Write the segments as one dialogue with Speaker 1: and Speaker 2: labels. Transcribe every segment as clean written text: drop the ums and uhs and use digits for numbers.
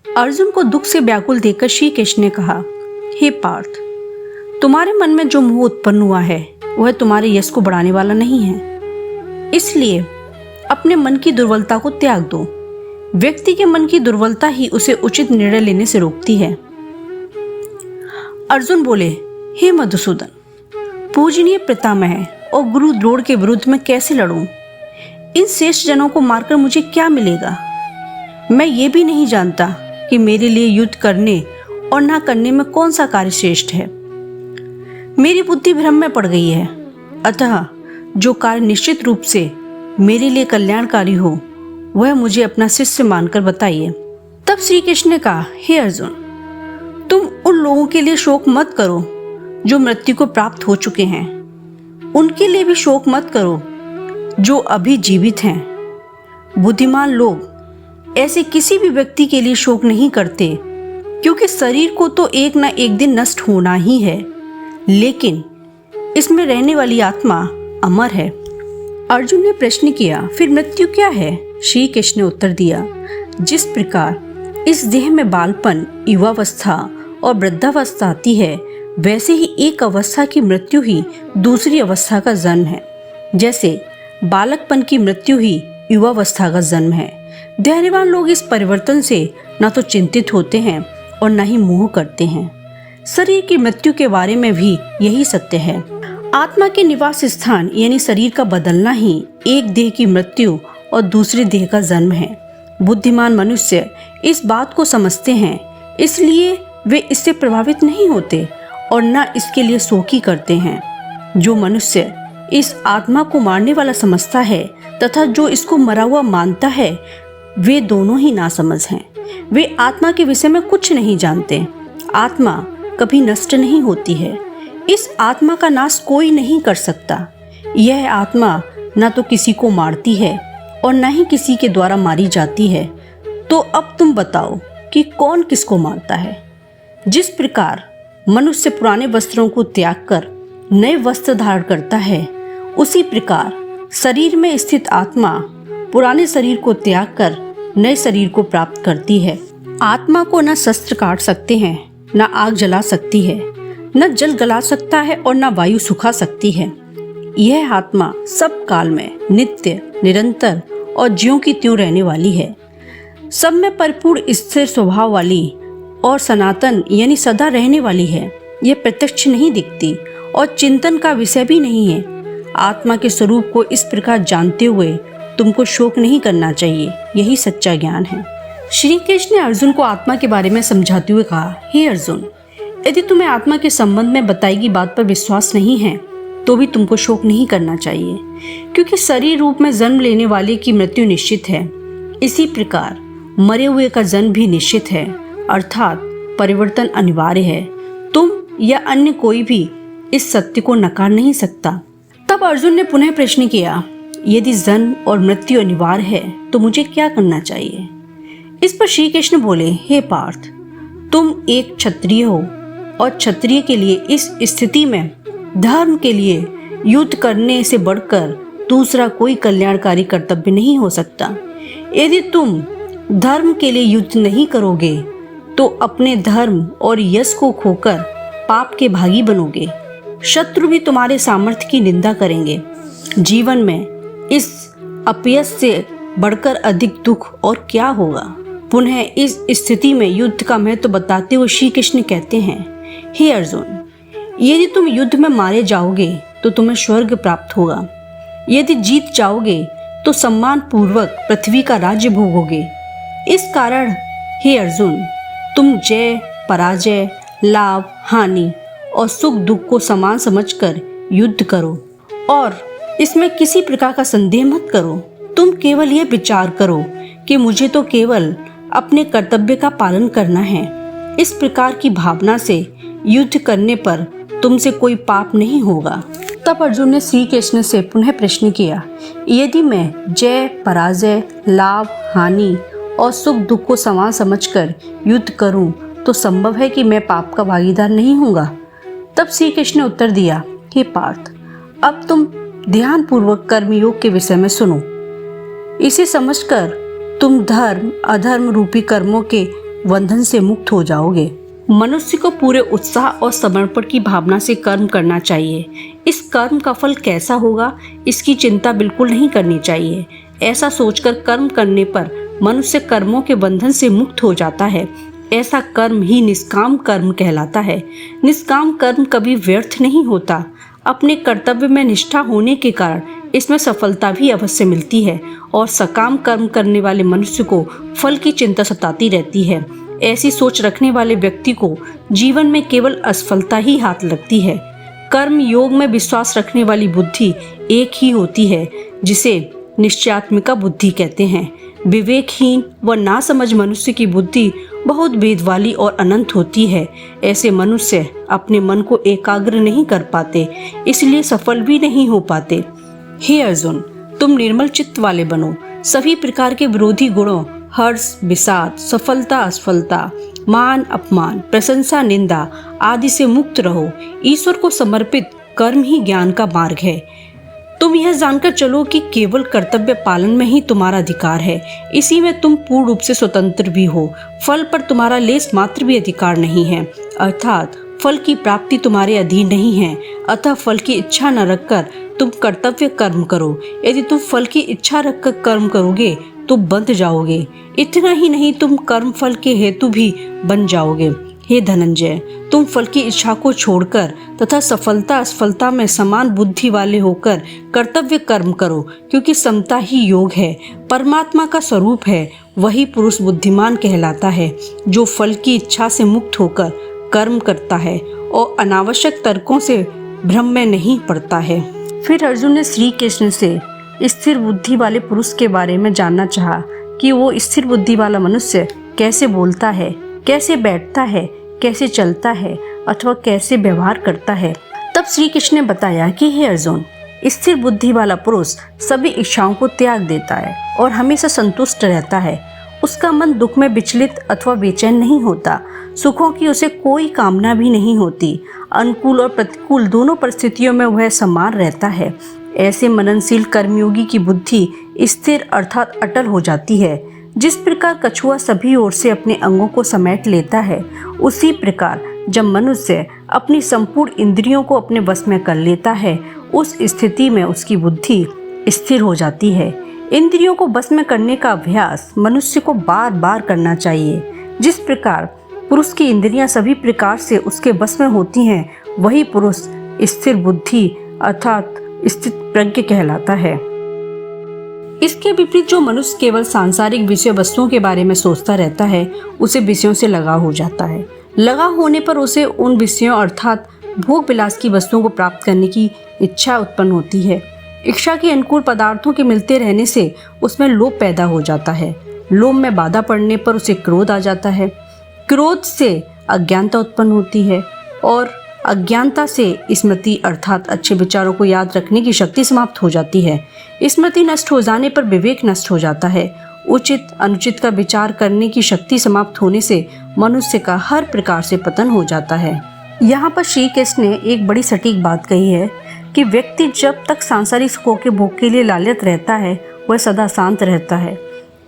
Speaker 1: अर्जुन को दुख से व्याकुल देखकर श्री कृष्ण ने कहा, हे पार्थ, तुम्हारे मन में जो मोह उत्पन्न हुआ है वह तुम्हारे यश को बढ़ाने वाला नहीं है। इसलिए अपने मन की दुर्बलता को त्याग दो। व्यक्ति के मन की दुर्बलता ही उसे उचित निर्णय लेने से रोकती है। अर्जुन बोले, हे मधुसूदन, पूजनीय पितामह और गुरु द्रोण के विरुद्ध मैं कैसे लड़ूं? इन शेष जनों को मारकर मुझे क्या मिलेगा? मैं ये भी नहीं जानता कि मेरे लिए युद्ध करने और ना करने में कौन सा कार्य श्रेष्ठ है। मेरी बुद्धि भ्रम में पड़ गई है। अतः जो कार्य निश्चित रूप से मेरे लिए कल्याणकारी हो वह मुझे अपना शिष्य मानकर बताइए। तब श्री कृष्ण ने कहा, हे अर्जुन, तुम उन लोगों के लिए शोक मत करो जो मृत्यु को प्राप्त हो चुके हैं। उनके लिए भी शोक मत करो जो अभी जीवित हैं। बुद्धिमान लोग ऐसे किसी भी व्यक्ति के लिए शोक नहीं करते, क्योंकि शरीर को तो एक न एक दिन नष्ट होना ही है, लेकिन इसमें रहने वाली आत्मा अमर है। अर्जुन ने प्रश्न किया, फिर मृत्यु क्या है? श्री कृष्ण ने उत्तर दिया, जिस प्रकार इस देह में बालपन, युवावस्था और वृद्धावस्था आती है, वैसे ही एक अवस्था की मृत्यु ही दूसरी अवस्था का जन्म है। जैसे बालकपन की मृत्यु ही युवावस्था का जन्म है। धैर्यवान लोग इस परिवर्तन से न तो चिंतित होते हैं और न ही मोह करते हैं। शरीर की मृत्यु के बारे में भी यही सत्य है। आत्मा के निवास स्थान यानी शरीर का बदलना ही एक देह की मृत्यु और दूसरे देह का जन्म है। बुद्धिमान मनुष्य इस बात को समझते हैं, इसलिए वे इससे प्रभावित नहीं होते और न इसके लिए शोक ही करते हैं। जो मनुष्य इस आत्मा को मारने वाला समझता है तथा जो इसको मरा हुआ मानता है, वे दोनों ही नासमझ हैं। वे आत्मा के विषय में कुछ नहीं जानते। आत्मा कभी नष्ट नहीं होती है। इस आत्मा का नाश कोई नहीं कर सकता। यह आत्मा न तो किसी को मारती है और न ही किसी के द्वारा मारी जाती है। तो अब तुम बताओ कि कौन किसको मारता है? जिस प्रकार मनुष्य पुराने वस्त्रों को त्याग कर नए वस्त्र धारण करता है, उसी प्रकार शरीर में स्थित आत्मा पुराने शरीर को त्याग कर नए शरीर को प्राप्त करती है। आत्मा को न शस्त्र काट सकते हैं, न आग जला सकती है, न जल गला सकता है और न वायु सुखा सकती है। यह आत्मा सब काल में नित्य, निरंतर और ज्यों की त्यों रहने वाली है। सब में परिपूर्ण स्थिर स्वभाव वाली और सनातन यानी सदा रहने वाली है। यह प्रत्यक्ष नहीं दिखती और चिंतन का विषय भी नहीं है। आत्मा के स्वरूप को इस प्रकार जानते हुए तुमको शोक नहीं करना चाहिए। यही सच्चा ज्ञान है। श्री कृष्ण ने अर्जुन को आत्मा के बारे में समझाते हुए कहा, हे अर्जुन, यदि तुम्हें आत्मा के संबंध में बताई गई बात पर विश्वास नहीं है तो भी तुमको शोक नहीं करना चाहिए, क्योंकि शरीर रूप में जन्म लेने वाले की मृत्यु निश्चित है। इसी प्रकार मरे हुए का जन्म भी निश्चित है, अर्थात परिवर्तन अनिवार्य है। तुम या अन्य कोई भी इस सत्य को नकार नहीं सकता। तब अर्जुन ने पुनः प्रश्न किया, यदि जन्म और मृत्यु अनिवार्य है तो मुझे क्या करना चाहिए? इस पर श्री कृष्ण बोले, हे पार्थ, तुम एक क्षत्रिय हो और क्षत्रिय के लिए इस स्थिति में धर्म के लिए युद्ध करने से बढ़कर दूसरा कोई कल्याणकारी कर्तव्य नहीं हो सकता। यदि तुम धर्म के लिए युद्ध नहीं करोगे तो अपने धर्म और यश को खोकर पाप के भागी बनोगे। शत्रु भी तुम्हारे सामर्थ्य की निंदा करेंगे। जीवन में इस अपयश से बढ़कर अधिक दुख और क्या होगा? पुनः इस स्थिति में युद्ध का महत्व बताते हुए श्री कृष्ण कहते हैं, हे अर्जुन, यदि तुम युद्ध में मारे जाओगे तो तुम्हें स्वर्ग प्राप्त होगा। यदि जीत जाओगे तो सम्मान पूर्वक पृथ्वी का राज्य भोगोगे। इस कारण हे अर्जुन, तुम जय, पराजय, लाभ, हानि और सुख दुख को समान समझकर युद्ध करो और इसमें किसी प्रकार का संदेह मत करो। तुम केवल यह विचार करो कि मुझे तो केवल अपने कर्तव्य का पालन करना है। इस प्रकार की भावना से युद्ध करने पर तुमसे कोई पाप नहीं होगा। तब अर्जुन ने श्री कृष्ण से पुनः प्रश्न किया, यदि मैं जय, पराजय, लाभ, हानि और सुख दुख को समान समझकर युद्ध करूं तो संभव है कि मैं पाप का भागीदार नहीं होऊंगा। तब श्री कृष्ण ने उत्तर दिया, हे पार्थ, अब तुम ध्यान पूर्वक कर्म योग के विषय में सुनो। इसे समझकर तुम धर्म अधर्म रूपी कर्मों के बंधन से मुक्त हो जाओगे। मनुष्य को पूरे उत्साह और समर्पण की भावना से कर्म करना चाहिए। इस कर्म का फल कैसा होगा, इसकी चिंता बिल्कुल नहीं करनी चाहिए। ऐसा सोचकर कर्म करने पर मनुष्य कर्मों के बंधन से मुक्त हो जाता है। ऐसा कर्म ही निष्काम कर्म कहलाता है। निष्काम कर्म कभी व्यर्थ नहीं होता। अपने कर्तव्य में निष्ठा होने के कारण इसमें सफलता भी अवश्य मिलती है और सकाम कर्म करने वाले मनुष्य को फल की चिंता सताती रहती है। ऐसी सोच रखने वाले व्यक्ति को जीवन में केवल असफलता ही हाथ लगती है। कर्म योग में विश्वास रखने वाली बुद्धि एक ही होती है, जिसे निश्चयात्मिका बुद्धि कहते हैं। विवेकहीन व नासमझ मनुष्य की बुद्धि बहुत भेद वाली और अनंत होती है। ऐसे मनुष्य अपने मन को एकाग्र नहीं कर पाते, इसलिए सफल भी नहीं हो पाते। हे अर्जुन, तुम निर्मल चित्त वाले बनो। सभी प्रकार के विरोधी गुणों, हर्ष विषाद, सफलता असफलता, मान अपमान, प्रशंसा निंदा आदि से मुक्त रहो। ईश्वर को समर्पित कर्म ही ज्ञान का मार्ग है। तुम यह जानकर चलो कि केवल कर्तव्य पालन में ही तुम्हारा अधिकार है। इसी में तुम पूर्ण रूप से स्वतंत्र भी हो। फल पर तुम्हारा लेस मात्र भी अधिकार नहीं है, अर्थात फल की प्राप्ति तुम्हारे अधीन नहीं है। अतः फल की इच्छा न रखकर तुम कर्तव्य कर्म करो। यदि तुम फल की इच्छा रखकर कर्म करोगे तो बंध जाओगे। इतना ही नहीं, तुम कर्म फल के हेतु भी बन जाओगे। हे धनंजय, तुम फल की इच्छा को छोड़कर तथा सफलता असफलता में समान बुद्धि वाले होकर कर्तव्य कर्म करो, क्योंकि समता ही योग है, परमात्मा का स्वरूप है। वही पुरुष बुद्धिमान कहलाता है, जो फल की इच्छा से मुक्त होकर कर्म करता है और अनावश्यक तर्कों से भ्रम में नहीं पड़ता है। फिर अर्जुन ने श्री कृष्ण से स्थिर बुद्धि वाले पुरुष के बारे में जानना चाहा कि वो स्थिर बुद्धि वाला मनुष्य कैसे बोलता है, कैसे बैठता है, कैसे चलता है अथवा कैसे व्यवहार करता है। तब श्री कृष्ण ने बताया कि हे अर्जुन, स्थिर बुद्धि वाला पुरुष सभी इच्छाओं को त्याग देता है और हमेशा संतुष्ट रहता है। उसका मन दुख में विचलित अथवा बेचैन नहीं होता। सुखों की उसे कोई कामना भी नहीं होती। अनुकूल और प्रतिकूल दोनों परिस्थितियों में वह समान रहता है। ऐसे मननशील कर्मयोगी की बुद्धि स्थिर अर्थात अटल हो जाती है। जिस प्रकार कछुआ सभी ओर से अपने अंगों को समेट लेता है, उसी प्रकार जब मनुष्य अपनी संपूर्ण इंद्रियों को अपने वश में कर लेता है, उस स्थिति में उसकी बुद्धि स्थिर हो जाती है। इंद्रियों को वश में करने का अभ्यास मनुष्य को बार बार करना चाहिए। जिस प्रकार पुरुष की इंद्रियां सभी प्रकार से उसके वश में होती हैं, वही पुरुष स्थिर बुद्धि अर्थात स्थित प्रज्ञ कहलाता है। इसके विपरीत जो मनुष्य केवल सांसारिक विषय वस्तुओं के बारे में सोचता रहता है, उसे विषयों से लगाव हो जाता है। लगाव होने पर उसे उन विषयों अर्थात भोग विलास की वस्तुओं को प्राप्त करने की इच्छा उत्पन्न होती है। इच्छा के अनुकूल पदार्थों के मिलते रहने से उसमें लोभ पैदा हो जाता है। लोभ में बाधा पड़ने पर उसे क्रोध आ जाता है। क्रोध से अज्ञानता उत्पन्न होती है और अज्ञानता से स्मृति अर्थात अच्छे विचारों को याद रखने की शक्ति समाप्त हो जाती है। स्मृति नष्ट हो जाने पर विवेक नष्ट हो जाता है। उचित अनुचित का विचार करने की शक्ति समाप्त होने से मनुष्य का हर प्रकार से पतन हो जाता है। यहाँ पर श्री कृष्ण ने एक बड़ी सटीक बात कही है कि व्यक्ति जब तक सांसारिक सुखों के भोग के लिए लालच रहता है, वह सदा शांत रहता है।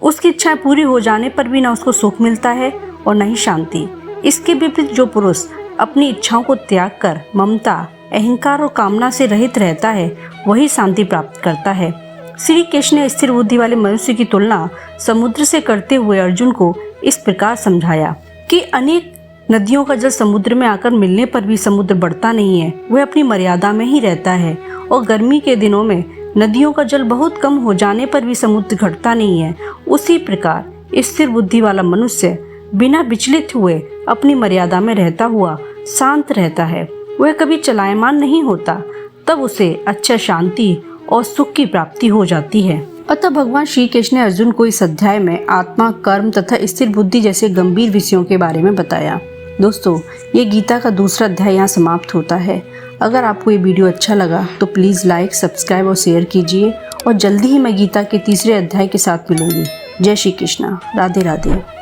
Speaker 1: उसकी इच्छाएं पूरी हो जाने पर भी न उसको सुख मिलता है और न ही शांति। इसके विपरीत जो पुरुष अपनी इच्छाओं को त्याग कर ममता, अहंकार और कामना से रहित रहता है, वही शांति प्राप्त करता है। श्री कृष्ण ने स्थिर बुद्धि वाले मनुष्य की तुलना समुद्र से करते हुए अर्जुन को इस प्रकार समझाया कि अनेक नदियों का जल समुद्र में आकर मिलने पर भी समुद्र बढ़ता नहीं है, वह अपनी मर्यादा में ही रहता है। और गर्मी के दिनों में नदियों का जल बहुत कम हो जाने पर भी समुद्र घटता नहीं है। उसी प्रकार स्थिर बुद्धि वाला मनुष्य बिना विचलित हुए अपनी मर्यादा में रहता हुआ शांत रहता है। वह कभी चलायमान नहीं होता। तब उसे अच्छा शांति और सुख की प्राप्ति हो जाती है। अतः भगवान श्री कृष्ण ने अर्जुन को इस अध्याय में आत्मा, कर्म तथा स्थिर बुद्धि जैसे गंभीर विषयों के बारे में बताया। दोस्तों, ये गीता का दूसरा अध्याय यहाँ समाप्त होता है। अगर आपको ये वीडियो अच्छा लगा तो प्लीज़ लाइक, सब्सक्राइब और शेयर कीजिए और जल्दी ही मैं गीता के तीसरे अध्याय के साथ मिलूंगी। जय श्री कृष्णा। राधे राधे।